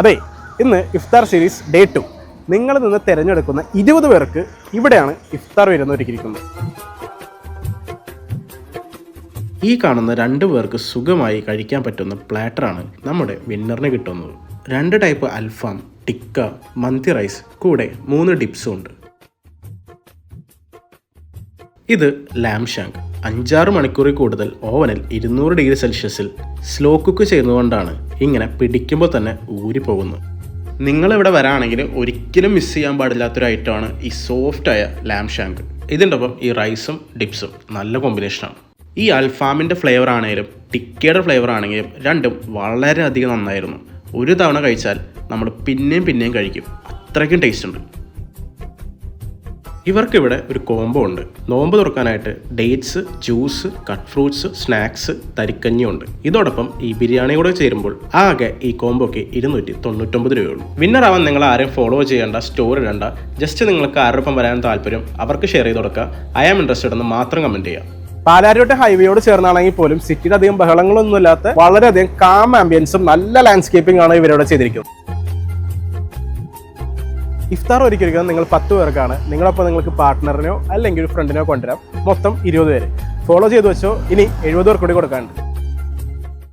അതെ, ഇന്ന് ഇഫ്താർ series day 2. നിങ്ങൾ നിന്ന് തിരഞ്ഞെടുക്കുന്ന 20 പേർക്ക് ഇവിടെയാണ് ഇഫ്താർ ഒരുക്കിയിരിക്കുന്നത്. ഈ കാണുന്ന 2 പേർക്ക് സുഖമായി കഴിക്കാൻ പറ്റുന്ന പ്ലാറ്ററാണ് നമ്മുടെ വിന്നറിന് കിട്ടുന്നത്. 2 ടൈപ്പ് അൽഫാം, ടിക്ക, മന്തി റൈസ്, കൂടെ 3 ഡിപ്സും ഉണ്ട്. ഇത് ലാം ഷാങ്ക് 5-6 മണിക്കൂറിൽ കൂടുതൽ ഓവനിൽ 200 ഡിഗ്രി സെൽഷ്യസിൽ സ്ലോ കുക്ക് ചെയ്യുന്നതുകൊണ്ടാണ് ഇങ്ങനെ പിടിക്കുമ്പോൾ തന്നെ ഊരിപ്പോകുന്നത്. നിങ്ങളിവിടെ വരാണെങ്കിൽ ഒരിക്കലും മിസ് ചെയ്യാൻ പാടില്ലാത്തൊരു ഐറ്റമാണ് ഈ സോഫ്റ്റായ ലാം ഷാങ്ക്. ഇതിൻ്റെ ഒപ്പം ഈ റൈസും ഡിപ്സും നല്ല കോമ്പിനേഷനാണ്. ഈ അൽഫാമിൻ്റെ ഫ്ലേവർ ആണെങ്കിലും ടിക്കയുടെ ഫ്ലേവർ ആണെങ്കിലും രണ്ടും വളരെയധികം നന്നായിരുന്നു. ഒരു തവണ കഴിച്ചാൽ നമ്മൾ പിന്നെയും കഴിക്കും, അത്രയ്ക്കും ടേസ്റ്റ് ഉണ്ട്. ഇവർക്കിവിടെ ഒരു കോംബോ ഉണ്ട്. നോമ്പ് തുറക്കാനായിട്ട് dates, juice, cut fruits, snacks, തരിക്കഞ്ഞിയും ഉണ്ട്. ഇതോടൊപ്പം ഈ ബിരിയാണി കൂടെ ചേരുമ്പോൾ ആകെ ഈ കോംബോക്ക് 299 രൂപയുള്ളൂ. വിന്നർ ആവാൻ നിങ്ങൾ ആരെയും ഫോളോ ചെയ്യേണ്ട, സ്റ്റോറി ഇടണ്ട. ജസ്റ്റ് നിങ്ങൾക്ക് ആരോടൊപ്പം വരാൻ താല്പര്യം അവർക്ക് ഷെയർ ചെയ്ത് കൊടുക്കുക. ഐ ആം ഇൻട്രസ്റ്റഡ് എന്ന് മാത്രം കമൻറ്റ് ചെയ്യുക. പാലാരിവട്ട ഹൈവേയോട് ചേർന്നാണെങ്കിൽ പോലും സിറ്റിയിൽ അധികം ബഹളങ്ങളൊന്നും ഇല്ലാത്ത വളരെയധികം കാം ആംബിയൻസും നല്ല ലാൻഡ്സ്കേപ്പിംഗ് ആണ് ഇവരോട് ചെയ്തിരിക്കുന്നത്. ഇഫ്താർ ഒരുക്കിയിരിക്കുന്നത് നിങ്ങൾ 10 പേർക്കാണ്. നിങ്ങളൊപ്പം നിങ്ങൾക്ക് പാർട്ട്ണറിനോ അല്ലെങ്കിൽ ഒരു ഫ്രണ്ടിനോ കൊണ്ടുവരാം. മൊത്തം 20 പേര്. ഫോളോ ചെയ്ത് വെച്ചോ. ഇനി 70 പേർക്ക് കൂടി കൊടുക്കാനുണ്ട്.